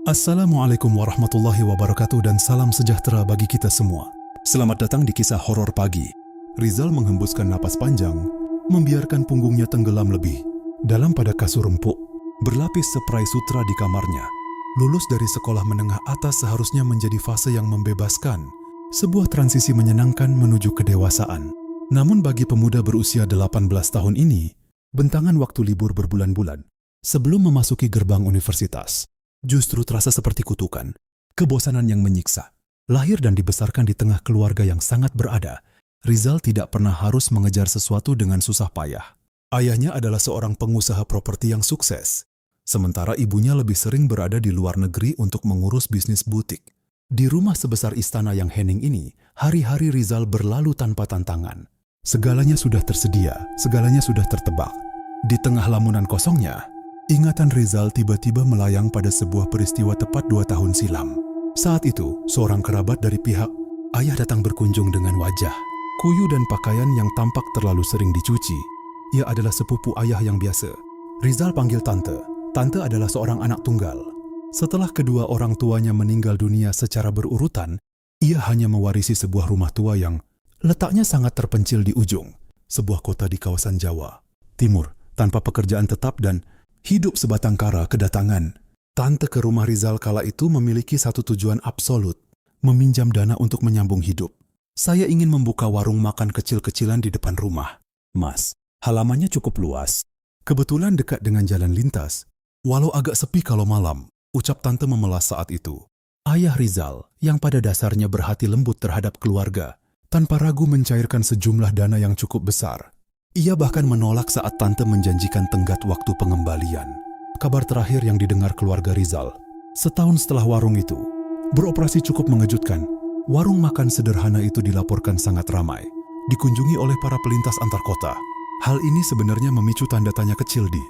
Assalamualaikum warahmatullahi wabarakatuh dan salam sejahtera bagi kita semua. Selamat datang di kisah horor pagi. Rizal menghembuskan napas panjang, membiarkan punggungnya tenggelam lebih dalam pada kasur empuk, berlapis spray sutra di kamarnya. Lulus dari sekolah menengah atas seharusnya menjadi fase yang membebaskan, sebuah transisi menyenangkan menuju kedewasaan. Namun bagi pemuda berusia 18 tahun ini, bentangan waktu libur berbulan-bulan sebelum memasuki gerbang universitas justru terasa seperti kutukan, kebosanan yang menyiksa. Lahir dan dibesarkan di tengah keluarga yang sangat berada, Rizal tidak pernah harus mengejar sesuatu dengan susah payah. Ayahnya adalah seorang pengusaha properti yang sukses, sementara ibunya lebih sering berada di luar negeri untuk mengurus bisnis butik. Di rumah sebesar istana yang hening ini, hari-hari Rizal berlalu tanpa tantangan. Segalanya sudah tersedia, segalanya sudah tertebak. Di tengah lamunan kosongnya, ingatan Rizal tiba-tiba melayang pada sebuah peristiwa tepat 2 tahun silam. Saat itu, seorang kerabat dari pihak ayah datang berkunjung dengan wajah kuyu dan pakaian yang tampak terlalu sering dicuci. Ia adalah sepupu ayah yang biasa. Rizal panggil tante. Tante adalah seorang anak tunggal. Setelah kedua orang tuanya meninggal dunia secara berurutan, ia hanya mewarisi sebuah rumah tua yang letaknya sangat terpencil di ujung sebuah kota di kawasan Jawa Timur, tanpa pekerjaan tetap dan hidup sebatang kara. Kedatangan tante ke rumah Rizal kala itu memiliki satu tujuan absolut, meminjam dana untuk menyambung hidup. Saya ingin membuka warung makan kecil-kecilan di depan rumah, Mas. Halamannya cukup luas. Kebetulan dekat dengan jalan lintas. Walau agak sepi kalau malam, ucap tante memelas saat itu. Ayah Rizal, yang pada dasarnya berhati lembut terhadap keluarga, tanpa ragu mencairkan sejumlah dana yang cukup besar. Ia bahkan menolak saat tante menjanjikan tenggat waktu pengembalian. Kabar terakhir yang didengar keluarga Rizal, setahun setelah warung itu beroperasi, cukup mengejutkan. Warung makan sederhana itu dilaporkan sangat ramai, dikunjungi oleh para pelintas antar kota. Hal ini sebenarnya memicu tanda tanya kecil di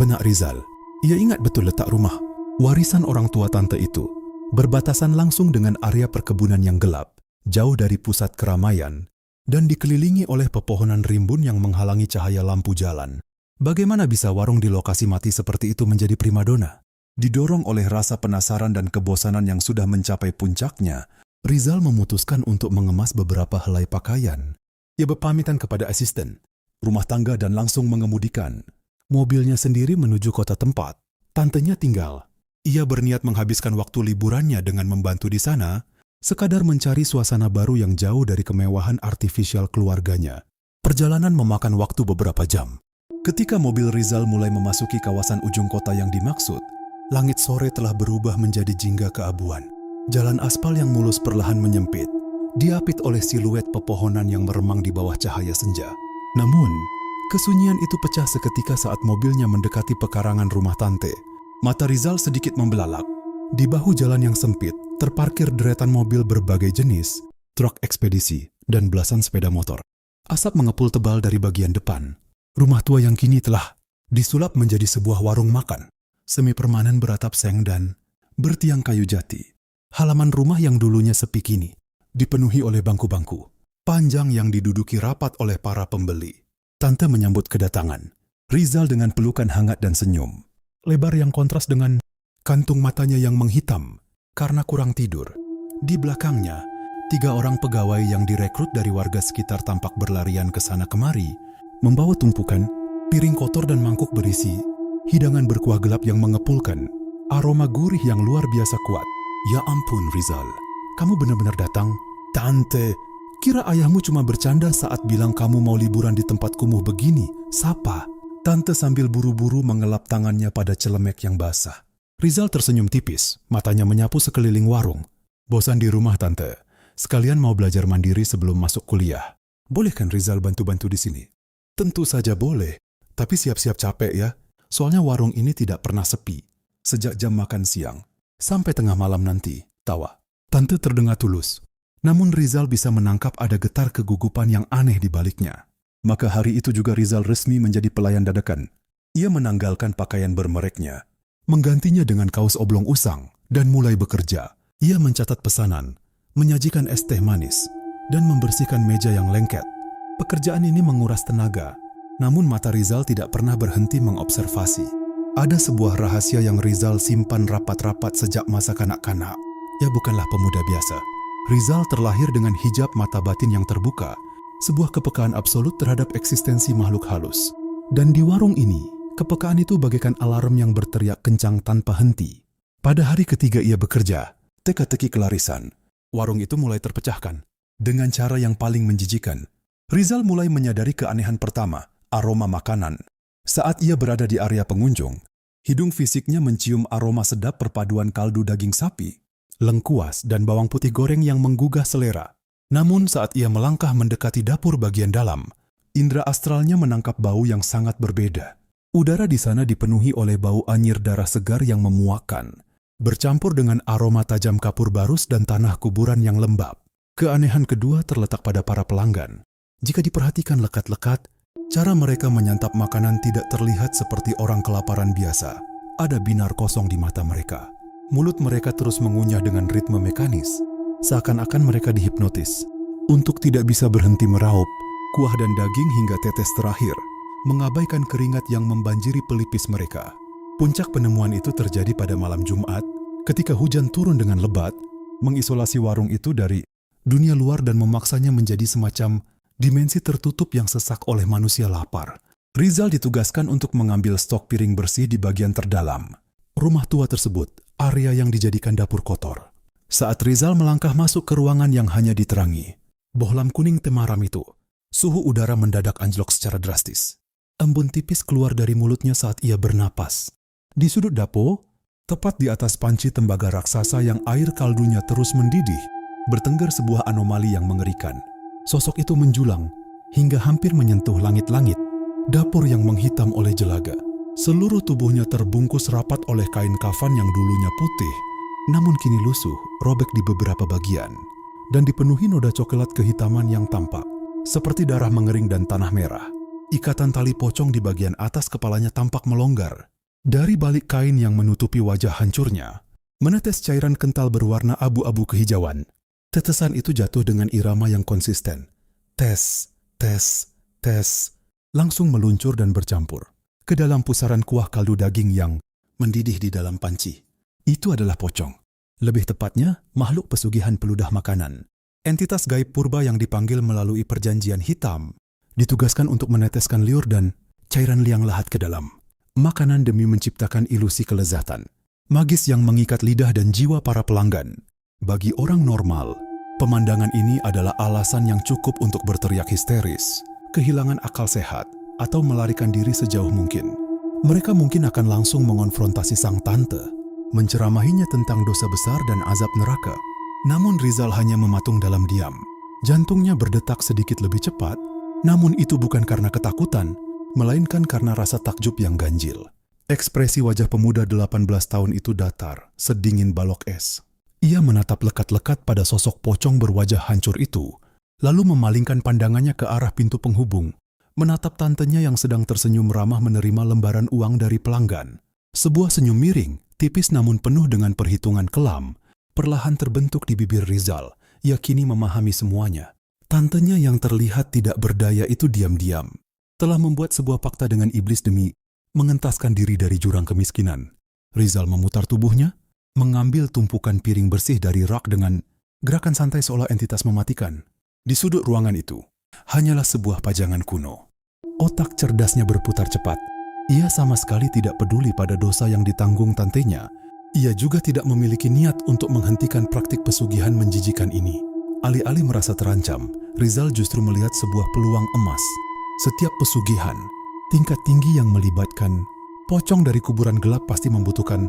benak Rizal. Ia ingat betul letak rumah warisan orang tua tante itu, berbatasan langsung dengan area perkebunan yang gelap, jauh dari pusat keramaian, dan dikelilingi oleh pepohonan rimbun yang menghalangi cahaya lampu jalan. Bagaimana bisa warung di lokasi mati seperti itu menjadi primadona? Didorong oleh rasa penasaran dan kebosanan yang sudah mencapai puncaknya, Rizal memutuskan untuk mengemas beberapa helai pakaian. Ia berpamitan kepada asisten rumah tangga dan langsung mengemudikan mobilnya sendiri menuju kota tempat tantenya tinggal. Ia berniat menghabiskan waktu liburannya dengan membantu di sana, sekadar mencari suasana baru yang jauh dari kemewahan artifisial keluarganya. Perjalanan memakan waktu beberapa jam. Ketika mobil Rizal mulai memasuki kawasan ujung kota yang dimaksud, langit sore telah berubah menjadi jingga keabuan. Jalan aspal yang mulus perlahan menyempit, diapit oleh siluet pepohonan yang meremang di bawah cahaya senja. Namun, kesunyian itu pecah seketika saat mobilnya mendekati pekarangan rumah tante. Mata Rizal sedikit membelalak. Di bahu jalan yang sempit, terparkir deretan mobil berbagai jenis, truk ekspedisi, dan belasan sepeda motor. Asap mengepul tebal dari bagian depan. Rumah tua yang kini telah disulap menjadi sebuah warung makan, semi permanen beratap seng dan bertiang kayu jati. Halaman rumah yang dulunya sepi kini dipenuhi oleh bangku-bangku panjang yang diduduki rapat oleh para pembeli. Tante menyambut kedatangan Rizal dengan pelukan hangat dan senyum lebar yang kontras dengan kantung matanya yang menghitam karena kurang tidur. Di belakangnya, 3 orang pegawai yang direkrut dari warga sekitar tampak berlarian ke sana kemari, membawa tumpukan piring kotor dan mangkuk berisi hidangan berkuah gelap yang mengepulkan aroma gurih yang luar biasa kuat. Ya ampun Rizal, kamu benar-benar datang? Tante, kira ayahmu cuma bercanda saat bilang kamu mau liburan di tempat kumuh begini. Sapa? Tante sambil buru-buru mengelap tangannya pada celemek yang basah. Rizal tersenyum tipis, matanya menyapu sekeliling warung. Bosan di rumah tante, sekalian mau belajar mandiri sebelum masuk kuliah. Boleh kan Rizal bantu-bantu di sini? Tentu saja boleh, tapi siap-siap capek ya. Soalnya warung ini tidak pernah sepi. Sejak jam makan siang sampai tengah malam nanti, tawa. Tante terdengar tulus. Namun Rizal bisa menangkap ada getar kegugupan yang aneh di baliknya. Maka hari itu juga Rizal resmi menjadi pelayan dadakan. Ia menanggalkan pakaian bermereknya, menggantinya dengan kaos oblong usang, dan mulai bekerja. Ia mencatat pesanan, menyajikan es teh manis, dan membersihkan meja yang lengket. Pekerjaan ini menguras tenaga, namun mata Rizal tidak pernah berhenti mengobservasi. Ada sebuah rahasia yang Rizal simpan rapat-rapat sejak masa kanak-kanak. Ia bukanlah pemuda biasa. Rizal terlahir dengan hijab mata batin yang terbuka, sebuah kepekaan absolut terhadap eksistensi makhluk halus. Dan di warung ini, kepekaan itu bagaikan alarm yang berteriak kencang tanpa henti. Pada hari ketiga ia bekerja, teka-teki kelarisan. Warung itu mulai terpecahkan. Dengan cara yang paling menjijikan, Rizal mulai menyadari keanehan pertama, aroma makanan. Saat ia berada di area pengunjung, hidung fisiknya mencium aroma sedap perpaduan kaldu daging sapi, lengkuas, dan bawang putih goreng yang menggugah selera. Namun saat ia melangkah mendekati dapur bagian dalam, indera astralnya menangkap bau yang sangat berbeda. Udara di sana dipenuhi oleh bau anyir darah segar yang memuakkan, bercampur dengan aroma tajam kapur barus dan tanah kuburan yang lembab. Keanehan kedua terletak pada para pelanggan. Jika diperhatikan lekat-lekat, cara mereka menyantap makanan tidak terlihat seperti orang kelaparan biasa. Ada binar kosong di mata mereka. Mulut mereka terus mengunyah dengan ritme mekanis, seakan-akan mereka dihipnotis. Untuk tidak bisa berhenti meraup, kuah dan daging hingga tetes terakhir, mengabaikan keringat yang membanjiri pelipis mereka. Puncak penemuan itu terjadi pada malam Jumat, ketika hujan turun dengan lebat, mengisolasi warung itu dari dunia luar dan memaksanya menjadi semacam dimensi tertutup yang sesak oleh manusia lapar. Rizal ditugaskan untuk mengambil stok piring bersih di bagian terdalam rumah tua tersebut, area yang dijadikan dapur kotor. Saat Rizal melangkah masuk ke ruangan yang hanya diterangi bohlam kuning temaram itu, suhu udara mendadak anjlok secara drastis. Embun tipis keluar dari mulutnya saat ia bernapas. Di sudut dapur, tepat di atas panci tembaga raksasa yang air kaldunya terus mendidih, bertengger sebuah anomali yang mengerikan. Sosok itu menjulang hingga hampir menyentuh langit-langit. Dapur yang menghitam oleh jelaga. Seluruh tubuhnya terbungkus rapat oleh kain kafan yang dulunya putih, namun kini lusuh, robek di beberapa bagian, dan dipenuhi noda coklat kehitaman yang tampak, seperti darah mengering dan tanah merah. Ikatan tali pocong di bagian atas kepalanya tampak melonggar. Dari balik kain yang menutupi wajah hancurnya, menetes cairan kental berwarna abu-abu kehijauan. Tetesan itu jatuh dengan irama yang konsisten. Tes, tes, tes, langsung meluncur dan bercampur ke dalam pusaran kuah kaldu daging yang mendidih di dalam panci. Itu adalah pocong. Lebih tepatnya, makhluk pesugihan peludah makanan. Entitas gaib purba yang dipanggil melalui perjanjian hitam, ditugaskan untuk meneteskan liur dan cairan liang lahat ke dalam makanan demi menciptakan ilusi kelezatan magis yang mengikat lidah dan jiwa para pelanggan. Bagi orang normal, pemandangan ini adalah alasan yang cukup untuk berteriak histeris, kehilangan akal sehat, atau melarikan diri sejauh mungkin. Mereka mungkin akan langsung mengonfrontasi sang tante, menceramahinya tentang dosa besar dan azab neraka. Namun Rizal hanya mematung dalam diam. Jantungnya berdetak sedikit lebih cepat, namun itu bukan karena ketakutan, melainkan karena rasa takjub yang ganjil. Ekspresi wajah pemuda 18 tahun itu datar, sedingin balok es. Ia menatap lekat-lekat pada sosok pocong berwajah hancur itu, lalu memalingkan pandangannya ke arah pintu penghubung, menatap tantenya yang sedang tersenyum ramah menerima lembaran uang dari pelanggan. Sebuah senyum miring, tipis namun penuh dengan perhitungan kelam, perlahan terbentuk di bibir Rizal. Ia kini memahami semuanya. Tantenya yang terlihat tidak berdaya itu diam-diam telah membuat sebuah pakta dengan iblis demi mengentaskan diri dari jurang kemiskinan. Rizal memutar tubuhnya, mengambil tumpukan piring bersih dari rak dengan gerakan santai seolah entitas mematikan. Di sudut ruangan itu, hanyalah sebuah pajangan kuno. Otak cerdasnya berputar cepat. Ia sama sekali tidak peduli pada dosa yang ditanggung tantenya. Ia juga tidak memiliki niat untuk menghentikan praktik pesugihan menjijikan ini. Alih-alih merasa terancam, Rizal justru melihat sebuah peluang emas. Setiap pesugihan, tingkat tinggi yang melibatkan pocong dari kuburan gelap pasti membutuhkan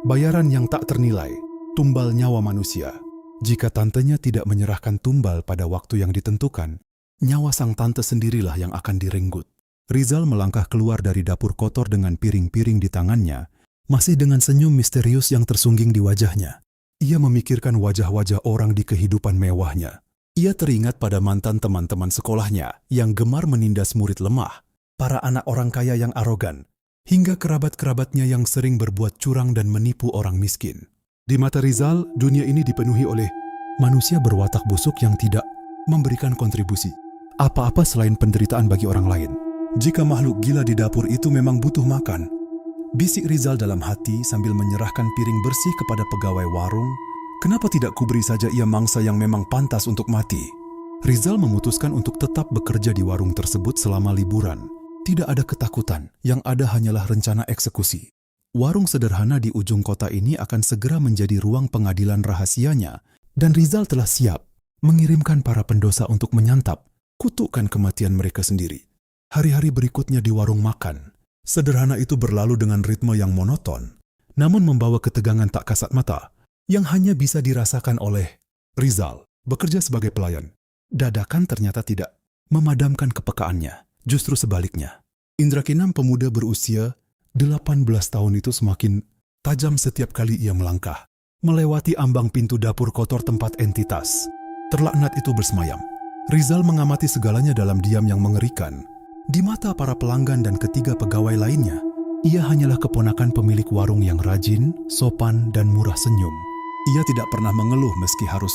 bayaran yang tak ternilai, tumbal nyawa manusia. Jika tantenya tidak menyerahkan tumbal pada waktu yang ditentukan, nyawa sang tante sendirilah yang akan direnggut. Rizal melangkah keluar dari dapur kotor dengan piring-piring di tangannya, masih dengan senyum misterius yang tersungging di wajahnya. Ia memikirkan wajah-wajah orang di kehidupan mewahnya. Ia teringat pada mantan teman-teman sekolahnya yang gemar menindas murid lemah, para anak orang kaya yang arogan, hingga kerabat-kerabatnya yang sering berbuat curang dan menipu orang miskin. Di mata Rizal, dunia ini dipenuhi oleh manusia berwatak busuk yang tidak memberikan kontribusi apa-apa selain penderitaan bagi orang lain. Jika makhluk gila di dapur itu memang butuh makan, Bisik Rizal dalam hati sambil menyerahkan piring bersih kepada pegawai warung. Kenapa tidak kuberi saja ia mangsa yang memang pantas untuk mati? Rizal memutuskan untuk tetap bekerja di warung tersebut selama liburan. Tidak ada ketakutan, yang ada hanyalah rencana eksekusi. Warung sederhana di ujung kota ini akan segera menjadi ruang pengadilan rahasianya, dan Rizal telah siap mengirimkan para pendosa untuk menyantap kutukan kematian mereka sendiri. Hari-hari berikutnya di warung makan sederhana itu berlalu dengan ritme yang monoton, namun membawa ketegangan tak kasat mata, yang hanya bisa dirasakan oleh Rizal, bekerja sebagai pelayan. Dadakan ternyata tidak memadamkan kepekaannya, justru sebaliknya. Indra keenam pemuda berusia 18 tahun itu semakin tajam setiap kali ia melangkah, melewati ambang pintu dapur kotor tempat entitas terlaknat itu bersemayam. Rizal mengamati segalanya dalam diam yang mengerikan. Di mata para pelanggan dan ketiga pegawai lainnya, ia hanyalah keponakan pemilik warung yang rajin, sopan, dan murah senyum. Ia tidak pernah mengeluh meski harus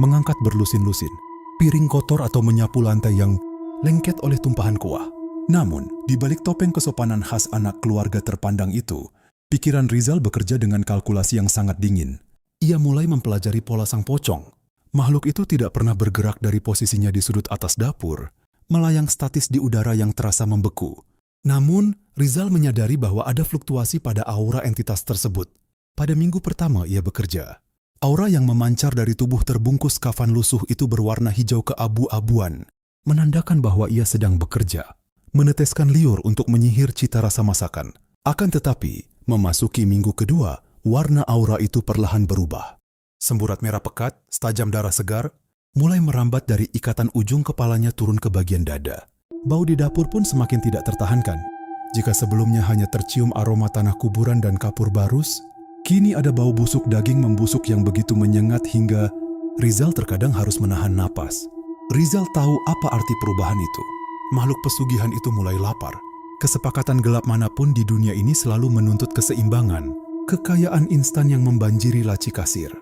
mengangkat berlusin-lusin piring kotor atau menyapu lantai yang lengket oleh tumpahan kuah. Namun, di balik topeng kesopanan khas anak keluarga terpandang itu, pikiran Rizal bekerja dengan kalkulasi yang sangat dingin. Ia mulai mempelajari pola sang pocong. Makhluk itu tidak pernah bergerak dari posisinya di sudut atas dapur, melayang statis di udara yang terasa membeku. Namun, Rizal menyadari bahwa ada fluktuasi pada aura entitas tersebut. Pada minggu pertama ia bekerja, aura yang memancar dari tubuh terbungkus kafan lusuh itu berwarna hijau keabu-abuan, menandakan bahwa ia sedang bekerja, meneteskan liur untuk menyihir cita rasa masakan. Akan tetapi, memasuki minggu kedua, warna aura itu perlahan berubah. Semburat merah pekat, setajam darah segar, mulai merambat dari ikatan ujung kepalanya turun ke bagian dada. Bau di dapur pun semakin tidak tertahankan. Jika sebelumnya hanya tercium aroma tanah kuburan dan kapur barus, kini ada bau busuk daging membusuk yang begitu menyengat hingga Rizal terkadang harus menahan napas. Rizal tahu apa arti perubahan itu. Makhluk pesugihan itu mulai lapar. Kesepakatan gelap manapun di dunia ini selalu menuntut keseimbangan, kekayaan instan yang membanjiri laci kasir.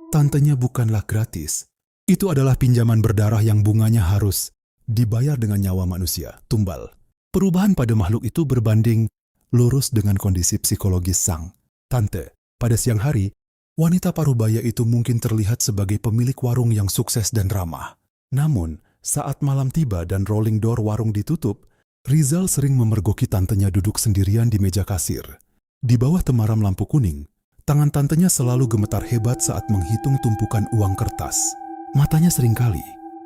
Tantenya bukanlah gratis. Itu adalah pinjaman berdarah yang bunganya harus dibayar dengan nyawa manusia, tumbal. Perubahan pada makhluk itu berbanding lurus dengan kondisi psikologis sang tante. Pada siang hari, wanita parubaya itu mungkin terlihat sebagai pemilik warung yang sukses dan ramah. Namun, saat malam tiba dan rolling door warung ditutup, Rizal sering memergoki tantenya duduk sendirian di meja kasir. Di bawah temaram lampu kuning, tangan tantenya selalu gemetar hebat saat menghitung tumpukan uang kertas. Matanya seringkali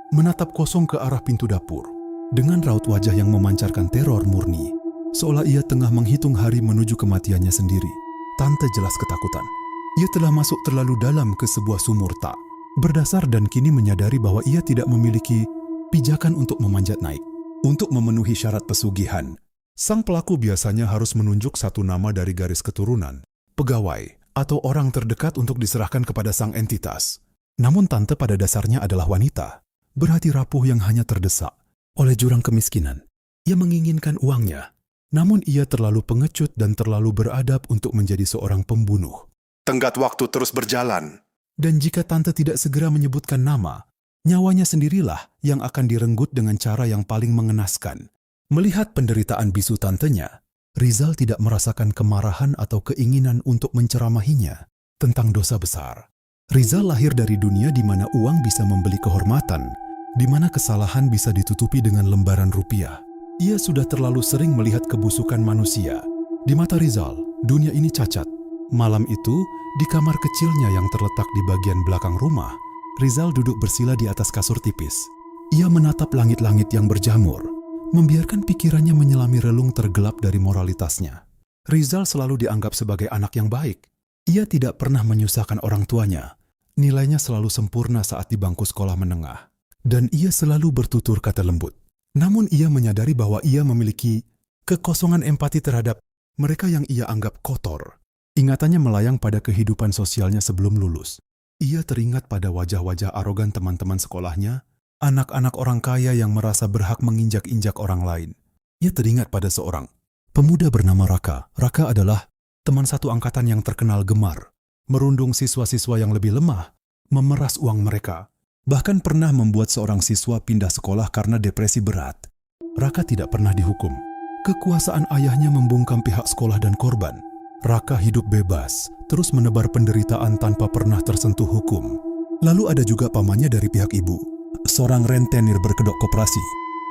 menatap kosong ke arah pintu dapur, dengan raut wajah yang memancarkan teror murni, seolah ia tengah menghitung hari menuju kematiannya sendiri. Tante jelas ketakutan. Ia telah masuk terlalu dalam ke sebuah sumur tak berdasar dan kini menyadari bahwa ia tidak memiliki pijakan untuk memanjat naik. Untuk memenuhi syarat pesugihan, sang pelaku biasanya harus menunjuk satu nama dari garis keturunan, pegawai, atau orang terdekat untuk diserahkan kepada sang entitas. Namun tante pada dasarnya adalah wanita, berhati rapuh yang hanya terdesak oleh jurang kemiskinan. Ia menginginkan uangnya, namun ia terlalu pengecut dan terlalu beradab untuk menjadi seorang pembunuh. Tenggat waktu terus berjalan, dan jika tante tidak segera menyebutkan nama, nyawanya sendirilah yang akan direnggut dengan cara yang paling mengenaskan. Melihat penderitaan bisu tantenya, Rizal tidak merasakan kemarahan atau keinginan untuk menceramahinya tentang dosa besar. Rizal lahir dari dunia di mana uang bisa membeli kehormatan, di mana kesalahan bisa ditutupi dengan lembaran rupiah. Ia sudah terlalu sering melihat kebusukan manusia. Di mata Rizal, dunia ini cacat. Malam itu, di kamar kecilnya yang terletak di bagian belakang rumah, Rizal duduk bersila di atas kasur tipis. Ia menatap langit-langit yang berjamur, membiarkan pikirannya menyelami relung tergelap dari moralitasnya. Rizal selalu dianggap sebagai anak yang baik. Ia tidak pernah menyusahkan orang tuanya. Nilainya selalu sempurna saat di bangku sekolah menengah. Dan ia selalu bertutur kata lembut. Namun ia menyadari bahwa ia memiliki kekosongan empati terhadap mereka yang ia anggap kotor. Ingatannya melayang pada kehidupan sosialnya sebelum lulus. Ia teringat pada wajah-wajah arogan teman-teman sekolahnya, anak-anak orang kaya yang merasa berhak menginjak-injak orang lain. Ia teringat pada seorang pemuda bernama Raka. Raka adalah teman satu angkatan yang terkenal gemar, merundung siswa-siswa yang lebih lemah, memeras uang mereka, bahkan pernah membuat seorang siswa pindah sekolah karena depresi berat. Raka tidak pernah dihukum. Kekuasaan ayahnya membungkam pihak sekolah dan korban. Raka hidup bebas, terus menebar penderitaan tanpa pernah tersentuh hukum. Lalu ada juga pamannya dari pihak ibu, seorang rentenir berkedok koperasi,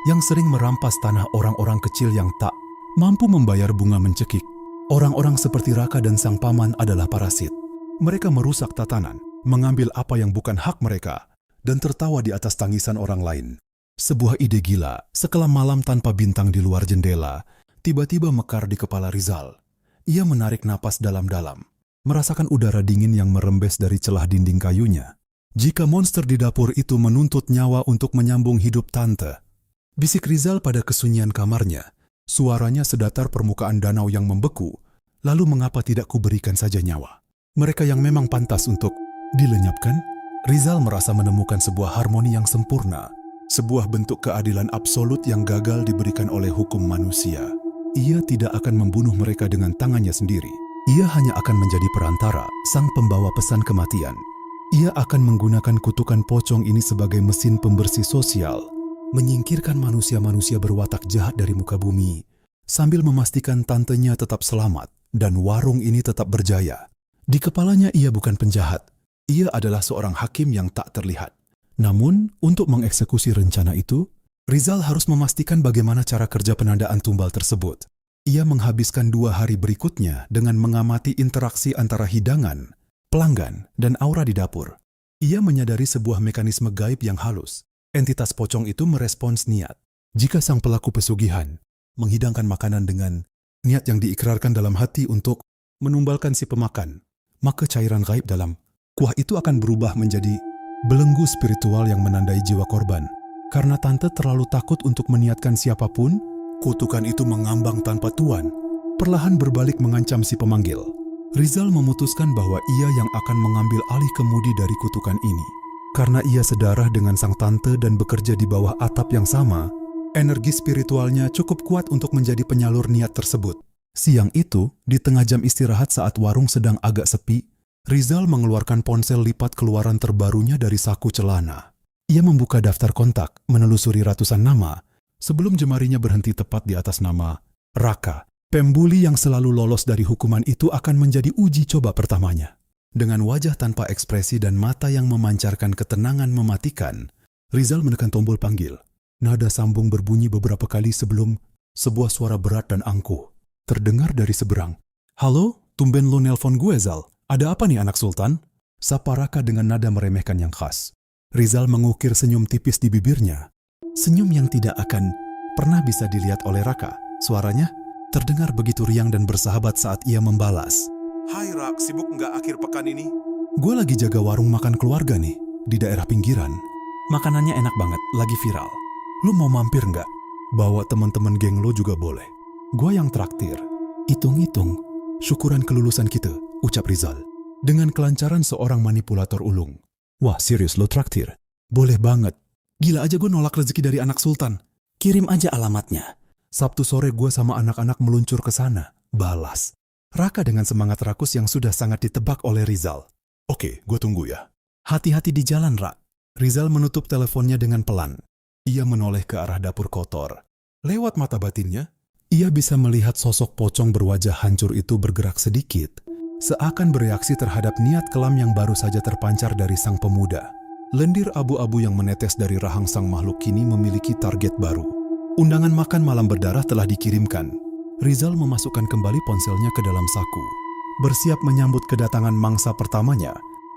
yang sering merampas tanah orang-orang kecil yang tak mampu membayar bunga mencekik. Orang-orang seperti Raka dan sang paman adalah parasit. Mereka merusak tatanan, mengambil apa yang bukan hak mereka, dan tertawa di atas tangisan orang lain. Sebuah ide gila, sekelam malam tanpa bintang di luar jendela, tiba-tiba mekar di kepala Rizal. Ia menarik napas dalam-dalam, merasakan udara dingin yang merembes dari celah dinding kayunya. Jika monster di dapur itu menuntut nyawa untuk menyambung hidup tante, bisik Rizal pada kesunyian kamarnya. Suaranya sedatar permukaan danau yang membeku. Lalu mengapa tidak kuberikan saja nyawa mereka yang memang pantas untuk dilenyapkan? Rizal merasa menemukan sebuah harmoni yang sempurna, sebuah bentuk keadilan absolut yang gagal diberikan oleh hukum manusia. Ia tidak akan membunuh mereka dengan tangannya sendiri. Ia hanya akan menjadi perantara, sang pembawa pesan kematian. Ia akan menggunakan kutukan pocong ini sebagai mesin pembersih sosial, menyingkirkan manusia-manusia berwatak jahat dari muka bumi, sambil memastikan tantenya tetap selamat dan warung ini tetap berjaya. Di kepalanya ia bukan penjahat, ia adalah seorang hakim yang tak terlihat. Namun, untuk mengeksekusi rencana itu, Rizal harus memastikan bagaimana cara kerja penandaan tumbal tersebut. Ia menghabiskan 2 hari berikutnya dengan mengamati interaksi antara hidangan, pelanggan, dan aura di dapur. Ia menyadari sebuah mekanisme gaib yang halus. Entitas pocong itu merespons niat. Jika sang pelaku pesugihan menghidangkan makanan dengan niat yang diikrarkan dalam hati untuk menumbalkan si pemakan, maka cairan gaib dalam kuah itu akan berubah menjadi belenggu spiritual yang menandai jiwa korban. Karena tante terlalu takut untuk meniatkan siapapun, kutukan itu mengambang tanpa tuan, perlahan berbalik mengancam si pemanggil. Rizal memutuskan bahwa ia yang akan mengambil alih kemudi dari kutukan ini. Karena ia sedarah dengan sang tante dan bekerja di bawah atap yang sama, energi spiritualnya cukup kuat untuk menjadi penyalur niat tersebut. Siang itu, di tengah jam istirahat saat warung sedang agak sepi, Rizal mengeluarkan ponsel lipat keluaran terbarunya dari saku celana. Ia membuka daftar kontak, menelusuri ratusan nama, sebelum jemarinya berhenti tepat di atas nama Raka. Pembuli yang selalu lolos dari hukuman itu akan menjadi uji coba pertamanya. Dengan wajah tanpa ekspresi dan mata yang memancarkan ketenangan mematikan, Rizal menekan tombol panggil. Nada sambung berbunyi beberapa kali sebelum sebuah suara berat dan angkuh terdengar dari seberang. "Halo, tumben lo nelpon gue, Zal. Ada apa nih anak sultan?" Sapa Raka dengan nada meremehkan yang khas. Rizal mengukir senyum tipis di bibirnya. Senyum yang tidak akan pernah bisa dilihat oleh Raka. Suaranya terdengar begitu riang dan bersahabat saat ia membalas. "Hai Rak, sibuk nggak akhir pekan ini?" "Gue lagi jaga warung makan keluarga nih, di daerah pinggiran. Makanannya enak banget, lagi viral. Lu mau mampir nggak? Bawa teman-teman geng lo juga boleh. Gue yang traktir." "Hitung-hitung, syukuran kelulusan kita," ucap Rizal, dengan kelancaran seorang manipulator ulung. "Wah, serius lo traktir? Boleh banget. Gila aja gue nolak rezeki dari anak sultan. Kirim aja alamatnya. Sabtu sore gue sama anak-anak meluncur ke sana," balas Raka dengan semangat rakus yang sudah sangat ditebak oleh Rizal. "Oke, gue tunggu ya." "Hati-hati di jalan, Rak." Rizal menutup teleponnya dengan pelan. Ia menoleh ke arah dapur kotor. Lewat mata batinnya, ia bisa melihat sosok pocong berwajah hancur itu bergerak sedikit, seakan bereaksi terhadap niat kelam yang baru saja terpancar dari sang pemuda. Lendir abu-abu yang menetes dari rahang sang makhluk kini memiliki target baru. Undangan makan malam berdarah telah dikirimkan. Rizal memasukkan kembali ponselnya ke dalam saku, bersiap menyambut kedatangan mangsa pertamanya,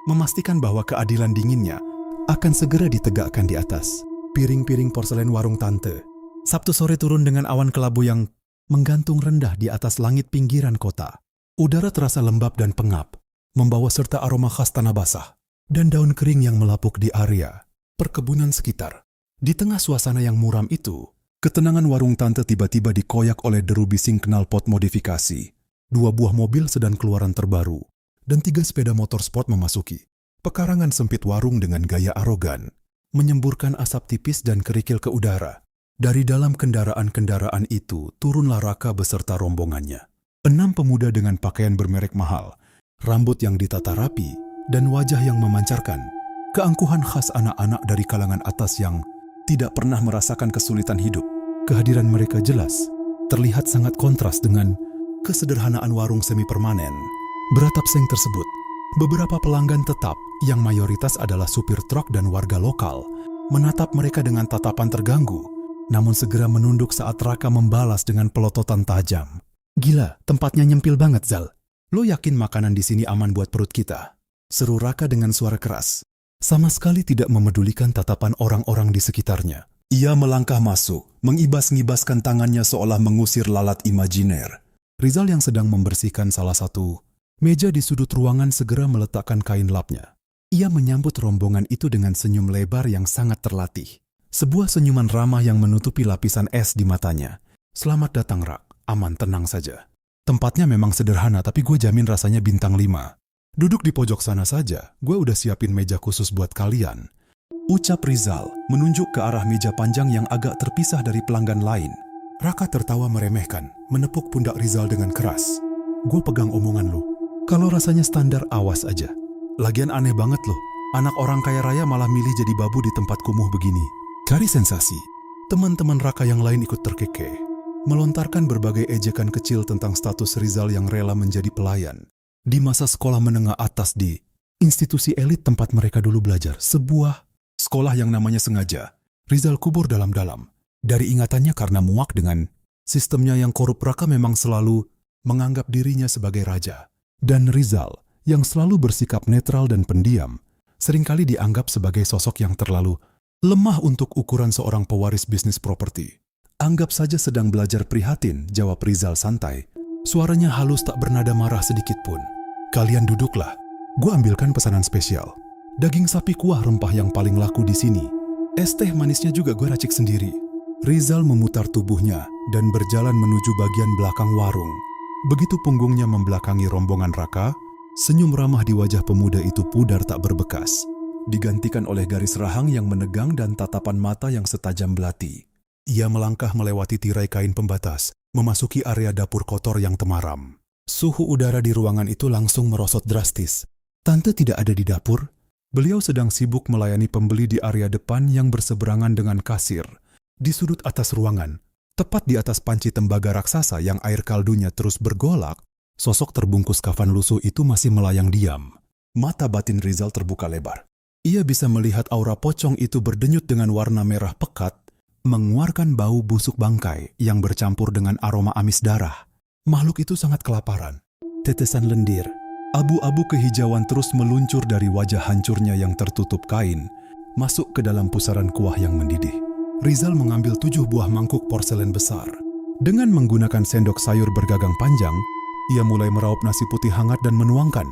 memastikan bahwa keadilan dinginnya akan segera ditegakkan di atas piring-piring porselen warung tante. Sabtu sore turun dengan awan kelabu yang menggantung rendah di atas langit pinggiran kota. Udara terasa lembab dan pengap, membawa serta aroma khas tanah basah dan daun kering yang melapuk di area perkebunan sekitar. Di tengah suasana yang muram itu, ketenangan warung tante tiba-tiba dikoyak oleh deru bising knalpot modifikasi. 2 buah mobil sedan keluaran terbaru, dan 3 sepeda motor sport memasuki pekarangan sempit warung dengan gaya arogan, menyemburkan asap tipis dan kerikil ke udara. Dari dalam kendaraan-kendaraan itu, turunlah Raka beserta rombongannya. 6 pemuda dengan pakaian bermerek mahal, rambut yang ditata rapi, dan wajah yang memancarkan keangkuhan khas anak-anak dari kalangan atas yang tidak pernah merasakan kesulitan hidup. Kehadiran mereka jelas terlihat sangat kontras dengan kesederhanaan warung semi permanen, beratap seng tersebut, beberapa pelanggan tetap yang mayoritas adalah supir truk dan warga lokal, menatap mereka dengan tatapan terganggu, namun segera menunduk saat Raka membalas dengan pelototan tajam. Gila, tempatnya nyempil banget, Zal. Lo yakin makanan di sini aman buat perut kita? Seru Raka dengan suara keras, sama sekali tidak memedulikan tatapan orang-orang di sekitarnya. Ia melangkah masuk, mengibas-ngibaskan tangannya seolah mengusir lalat imajiner. Rizal yang sedang membersihkan salah satu meja di sudut ruangan segera meletakkan kain lapnya. Ia menyambut rombongan itu dengan senyum lebar yang sangat terlatih. Sebuah senyuman ramah yang menutupi lapisan es di matanya. Selamat datang, Rak. Aman, tenang saja. Tempatnya memang sederhana, tapi gue jamin rasanya bintang 5. Duduk di pojok sana saja, gue udah siapin meja khusus buat kalian. Ucap Rizal, menunjuk ke arah meja panjang yang agak terpisah dari pelanggan lain. Raka tertawa meremehkan, menepuk pundak Rizal dengan keras. Gue pegang omongan lu. Kalau rasanya standar, awas aja. Lagian aneh banget loh, anak orang kaya raya malah milih jadi babu di tempat kumuh begini. Cari sensasi. Teman-teman Raka yang lain ikut terkekeh, melontarkan berbagai ejekan kecil tentang status Rizal yang rela menjadi pelayan di masa sekolah menengah atas di institusi elit tempat mereka dulu belajar. Sebuah sekolah yang namanya sengaja Rizal kubur dalam-dalam. Dari ingatannya karena muak dengan sistemnya yang korup, Raka memang selalu menganggap dirinya sebagai raja. Dan Rizal yang selalu bersikap netral dan pendiam, seringkali dianggap sebagai sosok yang terlalu lemah untuk ukuran seorang pewaris bisnis properti. Anggap saja sedang belajar prihatin, jawab Rizal santai. Suaranya halus tak bernada marah sedikit pun. Kalian duduklah, gue ambilkan pesanan spesial. Daging sapi kuah rempah yang paling laku di sini. Es teh manisnya juga gue racik sendiri. Rizal memutar tubuhnya dan berjalan menuju bagian belakang warung. Begitu punggungnya membelakangi rombongan Raka, senyum ramah di wajah pemuda itu pudar tak berbekas, digantikan oleh garis rahang yang menegang dan tatapan mata yang setajam belati. Ia melangkah melewati tirai kain pembatas, memasuki area dapur kotor yang temaram. Suhu udara di ruangan itu langsung merosot drastis. Tante tidak ada di dapur. Beliau sedang sibuk melayani pembeli di area depan yang berseberangan dengan kasir. Di sudut atas ruangan, tepat di atas panci tembaga raksasa yang air kaldunya terus bergolak, sosok terbungkus kafan lusuh itu masih melayang diam. Mata batin Rizal terbuka lebar. Ia bisa melihat aura pocong itu berdenyut dengan warna merah pekat, mengeluarkan bau busuk bangkai yang bercampur dengan aroma amis darah. Makhluk itu sangat kelaparan. Tetesan lendir, abu-abu kehijauan terus meluncur dari wajah hancurnya yang tertutup kain, masuk ke dalam pusaran kuah yang mendidih. Rizal mengambil 7 buah mangkuk porselen besar. Dengan menggunakan sendok sayur bergagang panjang, ia mulai meraup nasi putih hangat dan menuangkan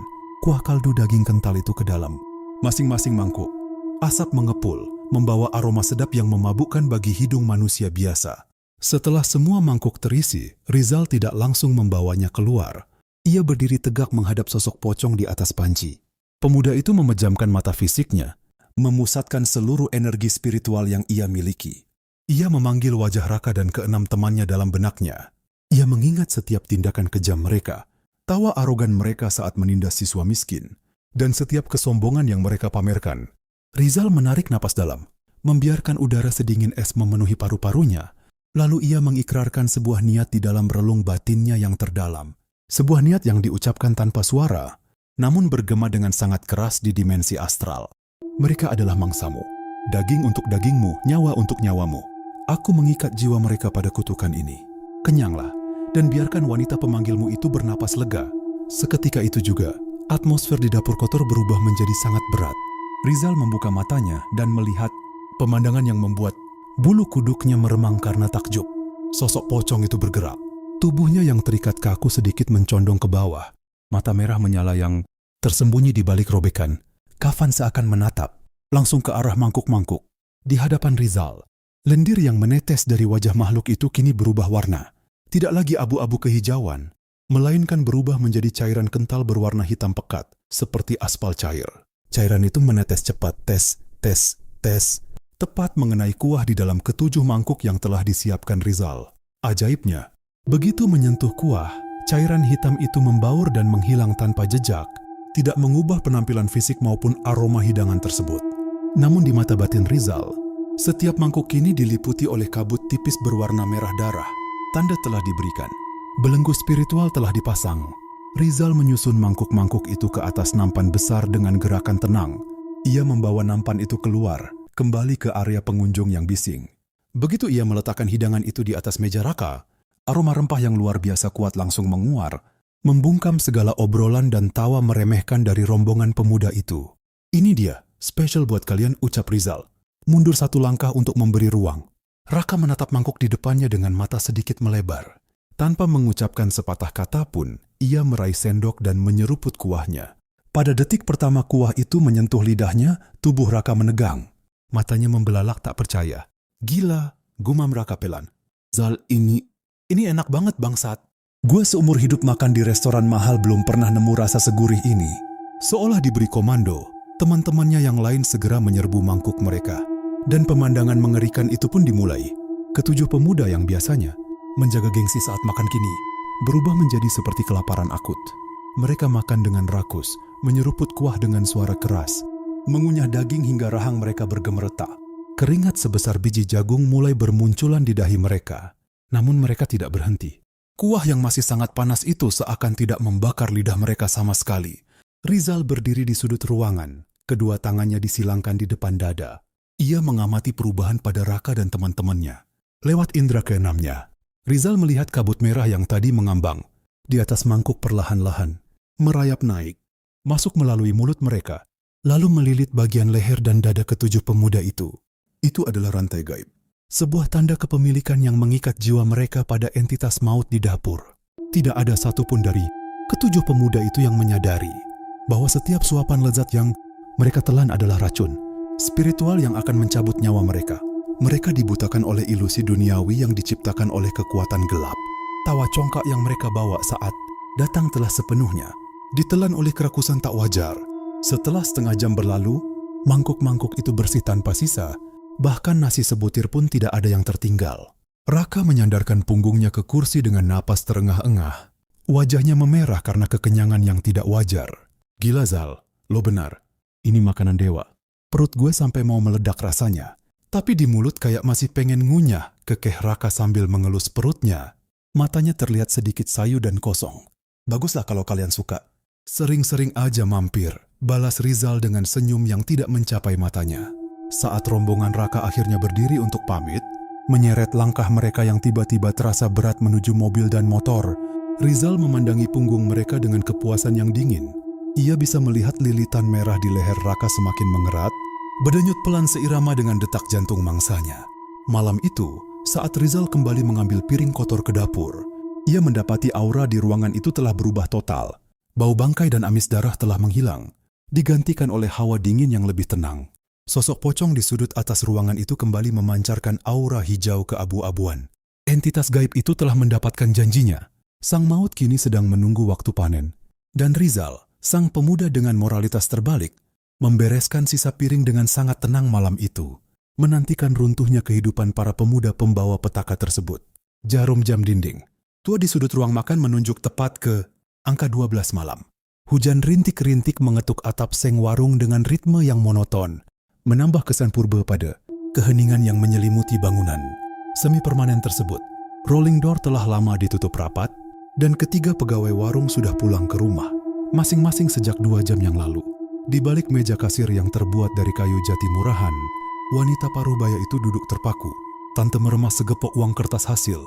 kuah kaldu daging kental itu ke dalam masing-masing mangkuk. Asap mengepul, membawa aroma sedap yang memabukkan bagi hidung manusia biasa. Setelah semua mangkuk terisi, Rizal tidak langsung membawanya keluar. Ia berdiri tegak menghadap sosok pocong di atas panci. Pemuda itu memejamkan mata fisiknya, memusatkan seluruh energi spiritual yang ia miliki. Ia memanggil wajah Raka dan keenam temannya dalam benaknya. Ia mengingat setiap tindakan kejam mereka, tawa arogan mereka saat menindas siswa miskin, dan setiap kesombongan yang mereka pamerkan. Rizal menarik napas dalam, membiarkan udara sedingin es memenuhi paru-parunya. Lalu ia mengikrarkan sebuah niat di dalam relung batinnya yang terdalam. Sebuah niat yang diucapkan tanpa suara, namun bergema dengan sangat keras di dimensi astral. Mereka adalah mangsamu, daging untuk dagingmu, nyawa untuk nyawamu. Aku mengikat jiwa mereka pada kutukan ini. Kenyanglah, dan biarkan wanita pemanggilmu itu bernapas lega. Seketika itu juga, atmosfer di dapur kotor berubah menjadi sangat berat. Rizal membuka matanya dan melihat pemandangan yang membuat bulu kuduknya meremang karena takjub. Sosok pocong itu bergerak. Tubuhnya yang terikat kaku sedikit mencondong ke bawah. Mata merah menyala yang tersembunyi di balik robekan. Kafan seakan menatap, langsung ke arah mangkuk-mangkuk. Di hadapan Rizal, lendir yang menetes dari wajah makhluk itu kini berubah warna. Tidak lagi abu-abu kehijauan, melainkan berubah menjadi cairan kental berwarna hitam pekat, seperti aspal cair. Cairan itu menetes cepat, tes, tes, tes, tepat mengenai kuah di dalam ke-7 mangkuk yang telah disiapkan Rizal. Ajaibnya, begitu menyentuh kuah, cairan hitam itu membaur dan menghilang tanpa jejak, tidak mengubah penampilan fisik maupun aroma hidangan tersebut. Namun di mata batin Rizal, setiap mangkuk kini diliputi oleh kabut tipis berwarna merah darah. Tanda telah diberikan. Belenggu spiritual telah dipasang. Rizal menyusun mangkuk-mangkuk itu ke atas nampan besar dengan gerakan tenang. Ia membawa nampan itu keluar, kembali ke area pengunjung yang bising. Begitu ia meletakkan hidangan itu di atas meja Raka, aroma rempah yang luar biasa kuat langsung menguar, membungkam segala obrolan dan tawa meremehkan dari rombongan pemuda itu. "Ini dia, spesial buat kalian," ucap Rizal. Mundur satu langkah untuk memberi ruang. Raka menatap mangkuk di depannya dengan mata sedikit melebar. Tanpa mengucapkan sepatah kata pun, ia meraih sendok dan menyeruput kuahnya. Pada detik pertama kuah itu menyentuh lidahnya, tubuh Raka menegang. Matanya membelalak tak percaya. "Gila," gumam Raka pelan. "Zal, ini enak banget bangsat. Gue seumur hidup makan di restoran mahal belum pernah nemu rasa segurih ini." Seolah diberi komando, teman-temannya yang lain segera menyerbu mangkuk mereka. Dan pemandangan mengerikan itu pun dimulai. Ketujuh pemuda yang biasanya menjaga gengsi saat makan kini berubah menjadi seperti kelaparan akut. Mereka makan dengan rakus, menyeruput kuah dengan suara keras, mengunyah daging hingga rahang mereka bergemeretak. Keringat sebesar biji jagung mulai bermunculan di dahi mereka. Namun mereka tidak berhenti. Kuah yang masih sangat panas itu seakan tidak membakar lidah mereka sama sekali. Rizal berdiri di sudut ruangan, kedua tangannya disilangkan di depan dada. Ia mengamati perubahan pada Raka dan teman-temannya. Lewat indera keenamnya, Rizal melihat kabut merah yang tadi mengambang di atas mangkuk perlahan-lahan, merayap naik, masuk melalui mulut mereka, lalu melilit bagian leher dan dada ketujuh pemuda itu. Itu adalah rantai gaib. Sebuah tanda kepemilikan yang mengikat jiwa mereka pada entitas maut di dapur. Tidak ada satupun dari ketujuh pemuda itu yang menyadari bahwa setiap suapan lezat yang mereka telan adalah racun spiritual yang akan mencabut nyawa mereka. Mereka dibutakan oleh ilusi duniawi yang diciptakan oleh kekuatan gelap. Tawa congkak yang mereka bawa saat datang telah sepenuhnya ditelan oleh kerakusan tak wajar. Setelah setengah jam berlalu, mangkuk-mangkuk itu bersih tanpa sisa. Bahkan nasi sebutir pun tidak ada yang tertinggal. Raka menyandarkan punggungnya ke kursi dengan napas terengah-engah. Wajahnya memerah karena kekenyangan yang tidak wajar. "Gila Zal, lo benar. Ini makanan dewa. Perut gue sampai mau meledak rasanya. Tapi di mulut kayak masih pengen ngunyah," kekeh Raka sambil mengelus perutnya. Matanya terlihat sedikit sayu dan kosong. "Baguslah kalau kalian suka. Sering-sering aja mampir," balas Rizal dengan senyum yang tidak mencapai matanya. Saat rombongan Raka akhirnya berdiri untuk pamit, menyeret langkah mereka yang tiba-tiba terasa berat menuju mobil dan motor, Rizal memandangi punggung mereka dengan kepuasan yang dingin. Ia bisa melihat lilitan merah di leher Raka semakin mengerat, berdenyut pelan seirama dengan detak jantung mangsanya. Malam itu, saat Rizal kembali mengambil piring kotor ke dapur, ia mendapati aura di ruangan itu telah berubah total. Bau bangkai dan amis darah telah menghilang, digantikan oleh hawa dingin yang lebih tenang. Sosok pocong di sudut atas ruangan itu kembali memancarkan aura hijau keabu-abuan. Entitas gaib itu telah mendapatkan janjinya. Sang maut kini sedang menunggu waktu panen. Dan Rizal, sang pemuda dengan moralitas terbalik, membereskan sisa piring dengan sangat tenang malam itu, menantikan runtuhnya kehidupan para pemuda pembawa petaka tersebut. Jarum jam dinding tua di sudut ruang makan menunjuk tepat ke angka 12 malam. Hujan rintik-rintik mengetuk atap seng warung dengan ritme yang monoton, menambah kesan purba pada keheningan yang menyelimuti bangunan semi permanen tersebut. Rolling door telah lama ditutup rapat, dan ketiga pegawai warung sudah pulang ke rumah, masing-masing sejak 2 jam yang lalu. Di balik meja kasir yang terbuat dari kayu jati murahan, wanita parubaya itu duduk terpaku. Tante meremas segepok uang kertas hasil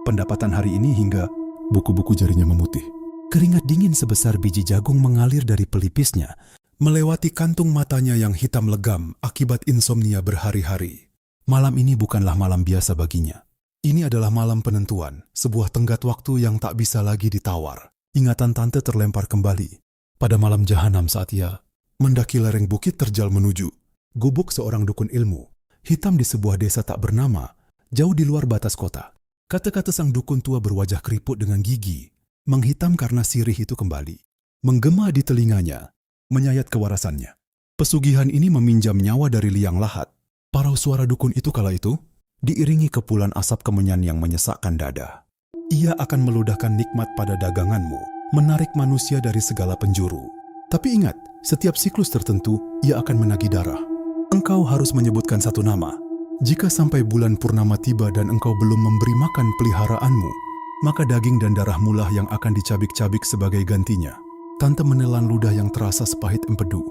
pendapatan hari ini hingga buku-buku jarinya memutih. Keringat dingin sebesar biji jagung mengalir dari pelipisnya, melewati kantung matanya yang hitam legam akibat insomnia berhari-hari. Malam ini bukanlah malam biasa baginya. Ini adalah malam penentuan, sebuah tenggat waktu yang tak bisa lagi ditawar. Ingatan tante terlempar kembali pada malam jahanam saat ia mendaki lereng bukit terjal menuju gubuk seorang dukun ilmu, hitam di sebuah desa tak bernama, jauh di luar batas kota. Kata-kata sang dukun tua berwajah keriput dengan gigi, menghitam karena sirih itu kembali menggema di telinganya, menyayat kewarasannya. Pesugihan ini meminjam nyawa dari liang lahat. Parau suara dukun itu kala itu diiringi kepulan asap kemenyan yang menyesakkan dada. Ia akan meludahkan nikmat pada daganganmu, menarik manusia dari segala penjuru. Tapi ingat, setiap siklus tertentu ia akan menagih darah. Engkau harus menyebutkan satu nama. Jika sampai bulan purnama tiba dan engkau belum memberi makan peliharaanmu, maka daging dan darah mulah yang akan dicabik-cabik sebagai gantinya. Tante menelan ludah yang terasa sepahit empedu.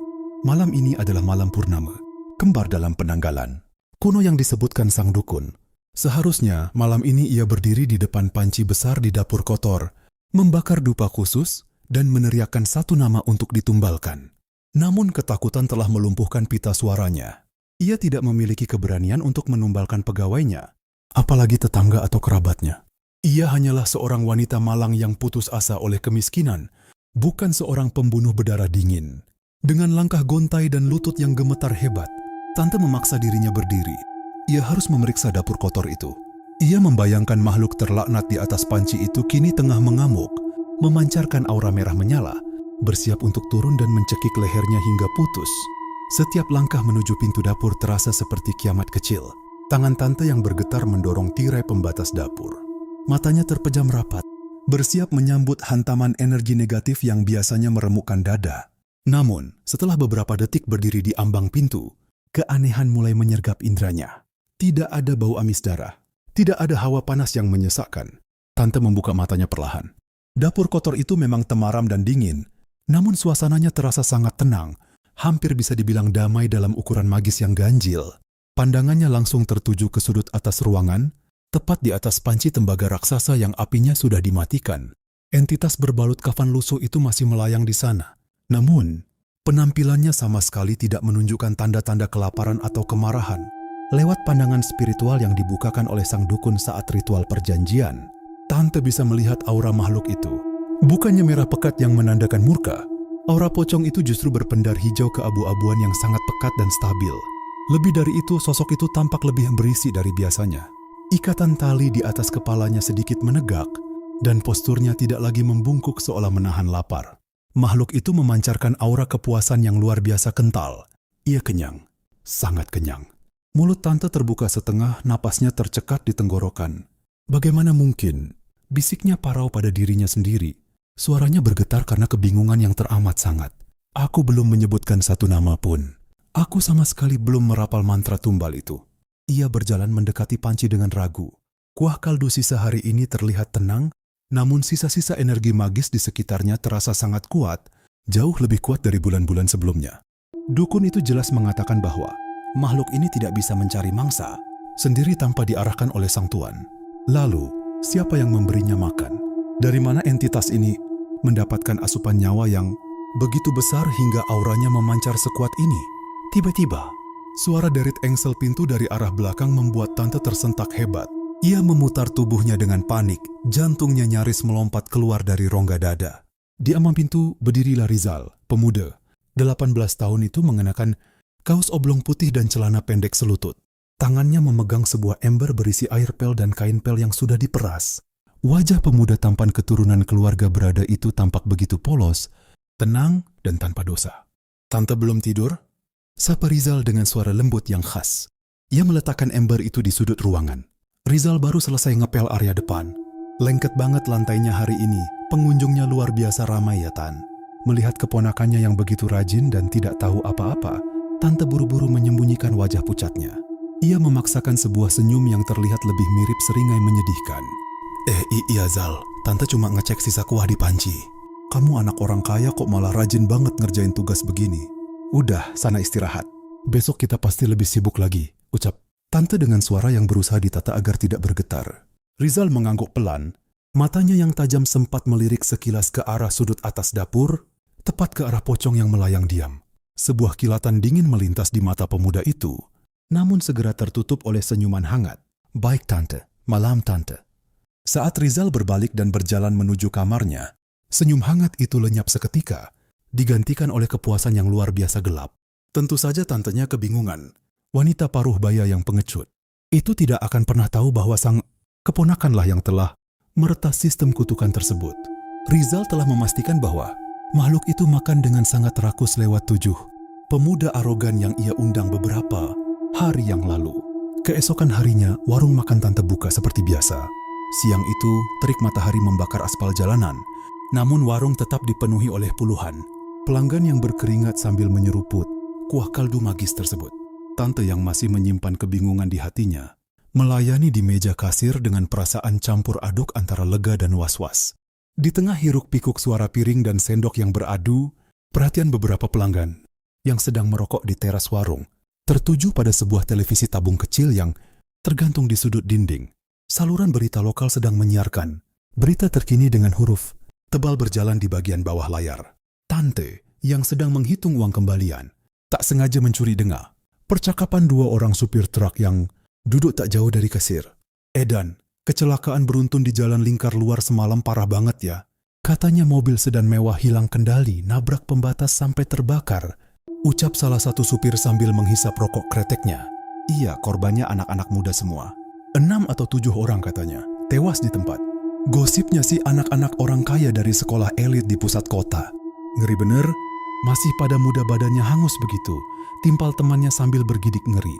Malam ini adalah malam purnama, kembar dalam penanggalan. Kuno yang disebutkan sang dukun. Seharusnya malam ini ia berdiri di depan panci besar di dapur kotor, membakar dupa khusus dan meneriakkan satu nama untuk ditumbalkan. Namun ketakutan telah melumpuhkan pita suaranya. Ia tidak memiliki keberanian untuk menumbalkan pegawainya, apalagi tetangga atau kerabatnya. Ia hanyalah seorang wanita malang yang putus asa oleh kemiskinan, bukan seorang pembunuh berdarah dingin. Dengan langkah gontai dan lutut yang gemetar hebat, tante memaksa dirinya berdiri. Ia harus memeriksa dapur kotor itu. Ia membayangkan makhluk terlaknat di atas panci itu kini tengah mengamuk, memancarkan aura merah menyala, bersiap untuk turun dan mencekik lehernya hingga putus. Setiap langkah menuju pintu dapur terasa seperti kiamat kecil. Tangan tante yang bergetar mendorong tirai pembatas dapur. Matanya terpejam rapat, bersiap menyambut hantaman energi negatif yang biasanya meremukkan dada. Namun, setelah beberapa detik berdiri di ambang pintu, keanehan mulai menyergap indranya. Tidak ada bau amis darah, tidak ada hawa panas yang menyesakkan. Tante membuka matanya perlahan. Dapur kotor itu memang temaram dan dingin, namun suasananya terasa sangat tenang, hampir bisa dibilang damai dalam ukuran magis yang ganjil. Pandangannya langsung tertuju ke sudut atas ruangan, tepat di atas panci tembaga raksasa yang apinya sudah dimatikan. Entitas berbalut kafan lusuh itu masih melayang di sana. Namun, penampilannya sama sekali tidak menunjukkan tanda-tanda kelaparan atau kemarahan. Lewat pandangan spiritual yang dibukakan oleh sang dukun saat ritual perjanjian, tante bisa melihat aura makhluk itu. Bukannya merah pekat yang menandakan murka, aura pocong itu justru berpendar hijau keabu-abuan yang sangat pekat dan stabil. Lebih dari itu, sosok itu tampak lebih berisi dari biasanya. Ikatan tali di atas kepalanya sedikit menegak, dan posturnya tidak lagi membungkuk seolah menahan lapar. Makhluk itu memancarkan aura kepuasan yang luar biasa kental. Ia kenyang, sangat kenyang. Mulut tante terbuka setengah, napasnya tercekat di tenggorokan. Bagaimana mungkin? Bisiknya parau pada dirinya sendiri. Suaranya bergetar karena kebingungan yang teramat sangat. Aku belum menyebutkan satu nama pun. Aku sama sekali belum merapal mantra tumbal itu. Ia berjalan mendekati panci dengan ragu. Kuah kaldu sisa hari ini terlihat tenang, namun sisa-sisa energi magis di sekitarnya terasa sangat kuat, jauh lebih kuat dari bulan-bulan sebelumnya. Dukun itu jelas mengatakan bahwa makhluk ini tidak bisa mencari mangsa sendiri tanpa diarahkan oleh sang tuan. Lalu, siapa yang memberinya makan? Dari mana entitas ini mendapatkan asupan nyawa yang begitu besar hingga auranya memancar sekuat ini? Tiba-tiba, suara derit engsel pintu dari arah belakang membuat tante tersentak hebat. Ia memutar tubuhnya dengan panik, jantungnya nyaris melompat keluar dari rongga dada. Di ambang pintu berdirilah Rizal, pemuda. 18 tahun itu mengenakan kaos oblong putih dan celana pendek selutut. Tangannya memegang sebuah ember berisi air pel dan kain pel yang sudah diperas. Wajah pemuda tampan keturunan keluarga berada itu tampak begitu polos, tenang dan tanpa dosa. Tante belum tidur? Sapa Rizal dengan suara lembut yang khas. Ia meletakkan ember itu di sudut ruangan. Rizal baru selesai ngepel area depan. Lengket banget lantainya hari ini. Pengunjungnya luar biasa ramai ya, Tan. Melihat keponakannya yang begitu rajin dan tidak tahu apa-apa, tante buru-buru menyembunyikan wajah pucatnya. Ia memaksakan sebuah senyum yang terlihat lebih mirip seringai menyedihkan. Iya Zal, tante cuma ngecek sisa kuah di panci. Kamu anak orang kaya kok malah rajin banget ngerjain tugas begini. Udah, sana istirahat. Besok kita pasti lebih sibuk lagi, ucap tante dengan suara yang berusaha ditata agar tidak bergetar. Rizal mengangguk pelan. Matanya yang tajam sempat melirik sekilas ke arah sudut atas dapur, tepat ke arah pocong yang melayang diam. Sebuah kilatan dingin melintas di mata pemuda itu, namun segera tertutup oleh senyuman hangat. Baik tante, malam tante. Saat Rizal berbalik dan berjalan menuju kamarnya, senyum hangat itu lenyap seketika, digantikan oleh kepuasan yang luar biasa gelap. Tentu saja tantenya kebingungan. Wanita paruh baya yang pengecut itu tidak akan pernah tahu bahwa sang keponakanlah yang telah meretas sistem kutukan tersebut. Rizal telah memastikan bahwa makhluk itu makan dengan sangat rakus lewat 7 pemuda arogan yang ia undang beberapa hari yang lalu. Keesokan harinya, warung makan tante buka seperti biasa. Siang itu, terik matahari membakar aspal jalanan, namun warung tetap dipenuhi oleh puluhan pelanggan yang berkeringat sambil menyeruput kuah kaldu magis tersebut. Tante yang masih menyimpan kebingungan di hatinya melayani di meja kasir dengan perasaan campur aduk antara lega dan was-was. Di tengah hiruk-pikuk suara piring dan sendok yang beradu, perhatian beberapa pelanggan yang sedang merokok di teras warung tertuju pada sebuah televisi tabung kecil yang tergantung di sudut dinding. Saluran berita lokal sedang menyiarkan berita terkini dengan huruf tebal berjalan di bagian bawah layar. Tante yang sedang menghitung uang kembalian tak sengaja mencuri dengar percakapan dua orang supir truk yang duduk tak jauh dari kasir. "Edan, kecelakaan beruntun di jalan lingkar luar semalam parah banget ya. Katanya mobil sedan mewah hilang kendali, nabrak pembatas sampai terbakar," ucap salah satu supir sambil menghisap rokok kreteknya. "Iya, korbannya anak-anak muda semua. 6 atau 7 orang katanya, tewas di tempat. Gosipnya sih anak-anak orang kaya dari sekolah elit di pusat kota." "Ngeri bener, masih pada muda badannya hangus begitu," timpal temannya sambil bergidik ngeri.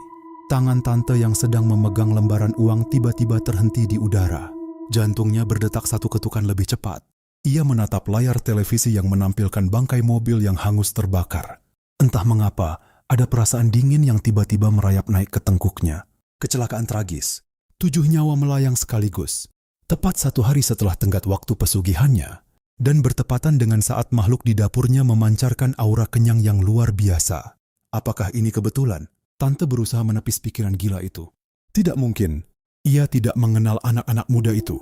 Tangan tante yang sedang memegang lembaran uang tiba-tiba terhenti di udara. Jantungnya berdetak satu ketukan lebih cepat. Ia menatap layar televisi yang menampilkan bangkai mobil yang hangus terbakar. Entah mengapa, ada perasaan dingin yang tiba-tiba merayap naik ke tengkuknya. Kecelakaan tragis. 7 nyawa melayang sekaligus. Tepat 1 hari setelah tenggat waktu pesugihannya, dan bertepatan dengan saat makhluk di dapurnya memancarkan aura kenyang yang luar biasa. Apakah ini kebetulan? Tante berusaha menepis pikiran gila itu. Tidak mungkin. Ia tidak mengenal anak-anak muda itu.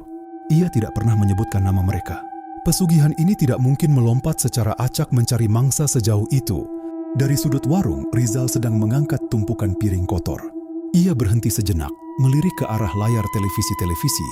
Ia tidak pernah menyebutkan nama mereka. Pesugihan ini tidak mungkin melompat secara acak mencari mangsa sejauh itu. Dari sudut warung, Rizal sedang mengangkat tumpukan piring kotor. Ia berhenti sejenak, melirik ke arah layar televisi,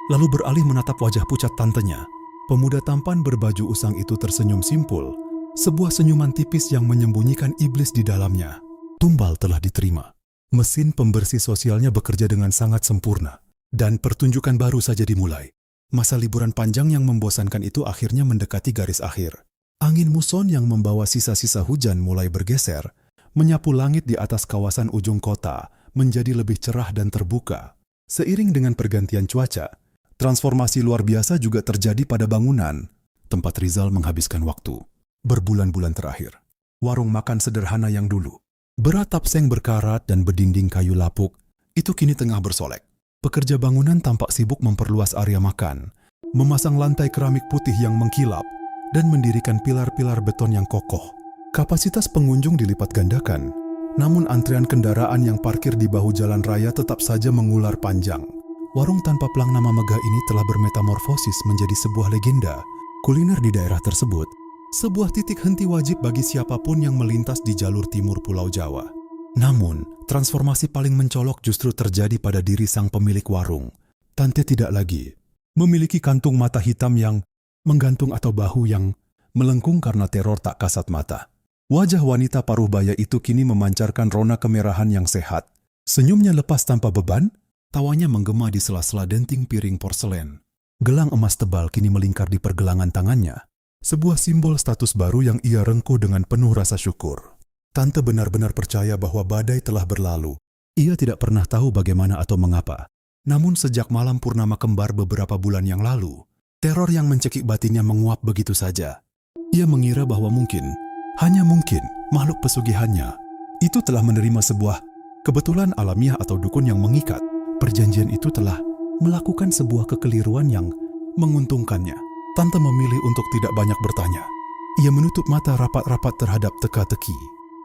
lalu beralih menatap wajah pucat tantenya. Pemuda tampan berbaju usang itu tersenyum simpul, sebuah senyuman tipis yang menyembunyikan iblis di dalamnya. Tumbal telah diterima. Mesin pembersih sosialnya bekerja dengan sangat sempurna, dan pertunjukan baru saja dimulai. Masa liburan panjang yang membosankan itu akhirnya mendekati garis akhir. Angin muson yang membawa sisa-sisa hujan mulai bergeser, menyapu langit di atas kawasan ujung kota menjadi lebih cerah dan terbuka. Seiring dengan pergantian cuaca, transformasi luar biasa juga terjadi pada bangunan tempat Rizal menghabiskan waktu berbulan-bulan terakhir. Warung makan sederhana yang dulu beratap seng berkarat dan berdinding kayu lapuk, itu kini tengah bersolek. Pekerja bangunan tampak sibuk memperluas area makan, memasang lantai keramik putih yang mengkilap, dan mendirikan pilar-pilar beton yang kokoh. Kapasitas pengunjung dilipat gandakan, namun antrean kendaraan yang parkir di bahu jalan raya tetap saja mengular panjang. Warung tanpa pelang nama megah ini telah bermetamorfosis menjadi sebuah legenda kuliner di daerah tersebut, sebuah titik henti wajib bagi siapapun yang melintas di jalur timur Pulau Jawa. Namun, transformasi paling mencolok justru terjadi pada diri sang pemilik warung. Tante tidak lagi memiliki kantung mata hitam yang menggantung atau bahu yang melengkung karena teror tak kasat mata. Wajah wanita paruh baya itu kini memancarkan rona kemerahan yang sehat. Senyumnya lepas tanpa beban, tawanya menggema di sela-sela denting piring porselen. Gelang emas tebal kini melingkar di pergelangan tangannya, sebuah simbol status baru yang ia rengkuh dengan penuh rasa syukur. Tante benar-benar percaya bahwa badai telah berlalu. Ia tidak pernah tahu bagaimana atau mengapa. Namun sejak malam purnama kembar beberapa bulan yang lalu, teror yang mencekik batinnya menguap begitu saja. Ia mengira bahwa mungkin, hanya mungkin, makhluk pesugihannya itu telah menerima sebuah kebetulan alamiah atau dukun yang mengikat. Perjanjian itu telah melakukan sebuah kekeliruan yang menguntungkannya. Tante memilih untuk tidak banyak bertanya. Ia menutup mata rapat-rapat terhadap teka-teki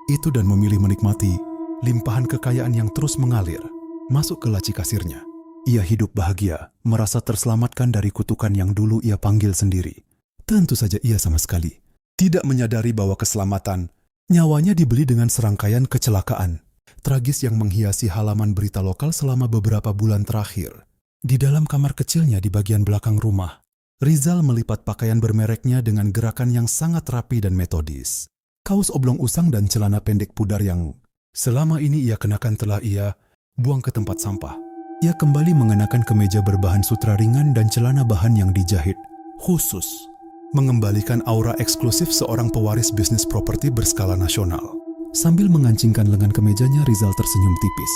itu dan memilih menikmati limpahan kekayaan yang terus mengalir masuk ke laci kasirnya. Ia hidup bahagia, merasa terselamatkan dari kutukan yang dulu ia panggil sendiri. Tentu saja ia sama sekali tidak menyadari bahwa keselamatan nyawanya dibeli dengan serangkaian kecelakaan tragis yang menghiasi halaman berita lokal selama beberapa bulan terakhir. Di dalam kamar kecilnya di bagian belakang rumah, Rizal melipat pakaian bermereknya dengan gerakan yang sangat rapi dan metodis. Kaos oblong usang dan celana pendek pudar yang selama ini ia kenakan telah ia buang ke tempat sampah. Ia kembali mengenakan kemeja berbahan sutra ringan dan celana bahan yang dijahit khusus, mengembalikan aura eksklusif seorang pewaris bisnis properti berskala nasional. Sambil mengancingkan lengan kemejanya, Rizal tersenyum tipis.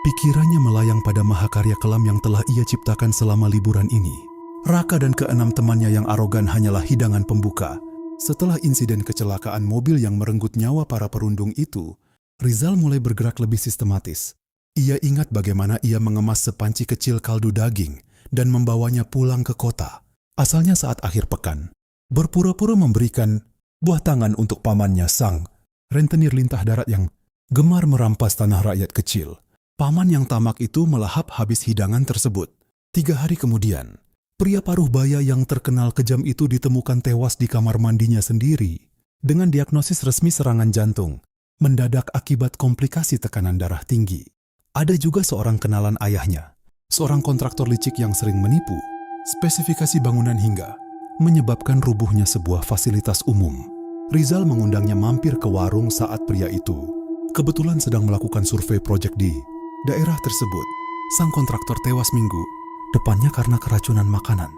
Pikirannya melayang pada mahakarya kelam yang telah ia ciptakan selama liburan ini. Raka dan keenam temannya yang arogan hanyalah hidangan pembuka. Setelah insiden kecelakaan mobil yang merenggut nyawa para perundung itu, Rizal mulai bergerak lebih sistematis. Ia ingat bagaimana ia mengemas sepanci kecil kaldu daging dan membawanya pulang ke kota, asalnya saat akhir pekan. Berpura-pura memberikan buah tangan untuk pamannya sang rentenir lintah darat yang gemar merampas tanah rakyat kecil. Paman yang tamak itu melahap habis hidangan tersebut. 3 hari kemudian, pria paruh baya yang terkenal kejam itu ditemukan tewas di kamar mandinya sendiri dengan diagnosis resmi serangan jantung mendadak akibat komplikasi tekanan darah tinggi. Ada juga seorang kenalan ayahnya, seorang kontraktor licik yang sering menipu spesifikasi bangunan hingga menyebabkan rubuhnya sebuah fasilitas umum. Rizal mengundangnya mampir ke warung saat pria itu kebetulan sedang melakukan survei proyek di daerah tersebut. Sang kontraktor tewas minggu depannya karena keracunan makanan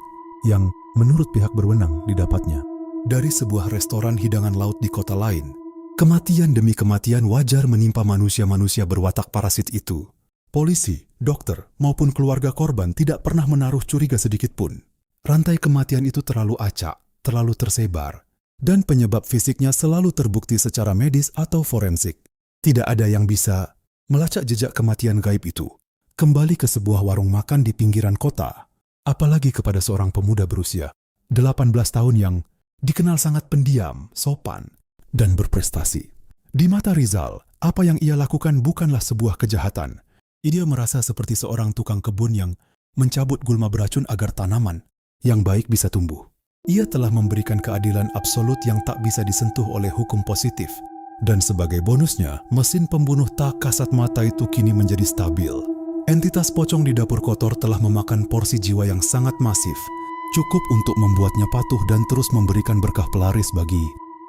yang menurut pihak berwenang didapatnya dari sebuah restoran hidangan laut di kota lain. Kematian demi kematian wajar menimpa manusia-manusia berwatak parasit itu. Polisi, dokter, maupun keluarga korban tidak pernah menaruh curiga sedikit pun. Rantai kematian itu terlalu acak, terlalu tersebar, dan penyebab fisiknya selalu terbukti secara medis atau forensik. Tidak ada yang bisa melacak jejak kematian gaib itu kembali ke sebuah warung makan di pinggiran kota, apalagi kepada seorang pemuda berusia 18 tahun yang dikenal sangat pendiam, sopan, dan berprestasi. Di mata Rizal, apa yang ia lakukan bukanlah sebuah kejahatan. Ia merasa seperti seorang tukang kebun yang mencabut gulma beracun agar tanaman yang baik bisa tumbuh. Ia telah memberikan keadilan absolut yang tak bisa disentuh oleh hukum positif. Dan sebagai bonusnya, mesin pembunuh tak kasat mata itu kini menjadi stabil. Entitas pocong di dapur kotor telah memakan porsi jiwa yang sangat masif, cukup untuk membuatnya patuh dan terus memberikan berkah pelaris bagi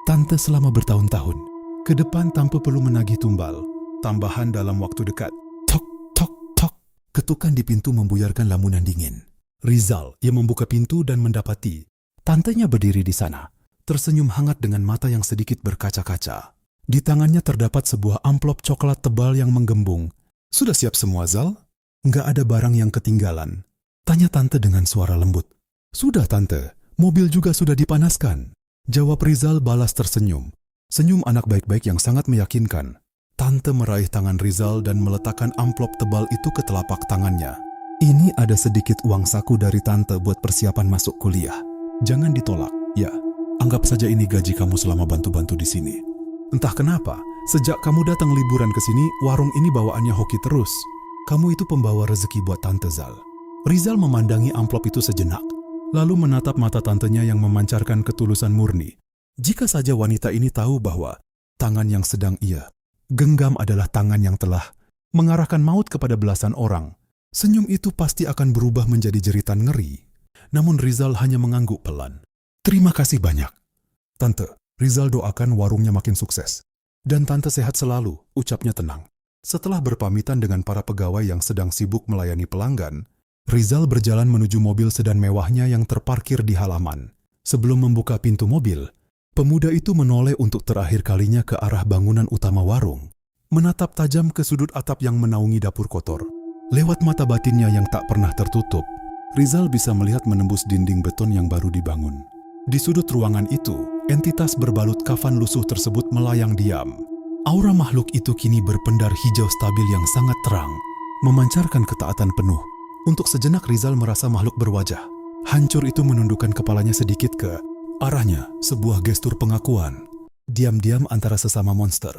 tante selama bertahun-tahun. Ke depan tanpa perlu menagih tumbal tambahan dalam waktu dekat. Tok, tok, tok. Ketukan di pintu membuyarkan lamunan dingin. Rizal yang membuka pintu dan mendapati tantenya berdiri di sana, tersenyum hangat dengan mata yang sedikit berkaca-kaca. Di tangannya terdapat sebuah amplop coklat tebal yang menggembung. "Sudah siap semua, Zal? Nggak ada barang yang ketinggalan?" tanya tante dengan suara lembut. "Sudah, tante. Mobil juga sudah dipanaskan," jawab Rizal balas tersenyum. Senyum anak baik-baik yang sangat meyakinkan. Tante meraih tangan Rizal dan meletakkan amplop tebal itu ke telapak tangannya. "Ini ada sedikit uang saku dari tante buat persiapan masuk kuliah. Jangan ditolak, ya. Anggap saja ini gaji kamu selama bantu-bantu di sini. Entah kenapa, sejak kamu datang liburan ke sini, warung ini bawaannya hoki terus. Kamu itu pembawa rezeki buat Tante Zal." Rizal memandangi amplop itu sejenak, lalu menatap mata tantenya yang memancarkan ketulusan murni. Jika saja wanita ini tahu bahwa tangan yang sedang ia genggam adalah tangan yang telah mengarahkan maut kepada belasan orang, senyum itu pasti akan berubah menjadi jeritan ngeri. Namun Rizal hanya mengangguk pelan. "Terima kasih banyak, Tante. Rizal doakan warungnya makin sukses. Dan Tante sehat selalu," ucapnya tenang. Setelah berpamitan dengan para pegawai yang sedang sibuk melayani pelanggan, Rizal berjalan menuju mobil sedan mewahnya yang terparkir di halaman. Sebelum membuka pintu mobil, pemuda itu menoleh untuk terakhir kalinya ke arah bangunan utama warung, menatap tajam ke sudut atap yang menaungi dapur kotor. Lewat mata batinnya yang tak pernah tertutup, Rizal bisa melihat menembus dinding beton yang baru dibangun. Di sudut ruangan itu, entitas berbalut kafan lusuh tersebut melayang diam. Aura makhluk itu kini berpendar hijau stabil yang sangat terang, memancarkan ketaatan penuh. Untuk sejenak Rizal merasa makhluk berwajah hancur itu menundukkan kepalanya sedikit ke arahnya, sebuah gestur pengakuan. Diam-diam antara sesama monster,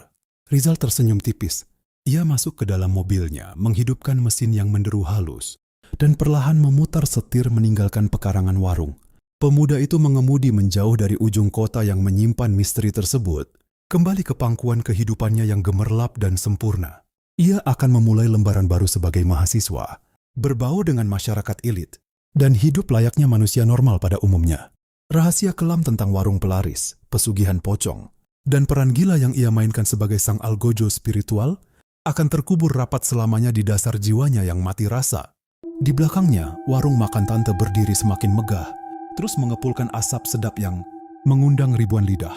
Rizal tersenyum tipis. Ia masuk ke dalam mobilnya, menghidupkan mesin yang menderu halus, dan perlahan memutar setir meninggalkan pekarangan warung. Pemuda itu mengemudi menjauh dari ujung kota yang menyimpan misteri tersebut, kembali ke pangkuan kehidupannya yang gemerlap dan sempurna. Ia akan memulai lembaran baru sebagai mahasiswa, berbau dengan masyarakat elit, dan hidup layaknya manusia normal pada umumnya. Rahasia kelam tentang warung pelaris, pesugihan pocong, dan peran gila yang ia mainkan sebagai sang algojo spiritual akan terkubur rapat selamanya di dasar jiwanya yang mati rasa. Di belakangnya, warung makan tante berdiri semakin megah, terus mengepulkan asap sedap yang mengundang ribuan lidah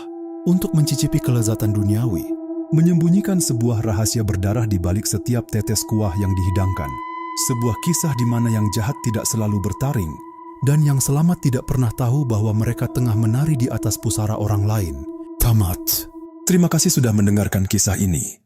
untuk mencicipi kelezatan duniawi, menyembunyikan sebuah rahasia berdarah di balik setiap tetes kuah yang dihidangkan. Sebuah kisah di mana yang jahat tidak selalu bertaring, dan yang selamat tidak pernah tahu bahwa mereka tengah menari di atas pusara orang lain. Tamat. Terima kasih sudah mendengarkan kisah ini.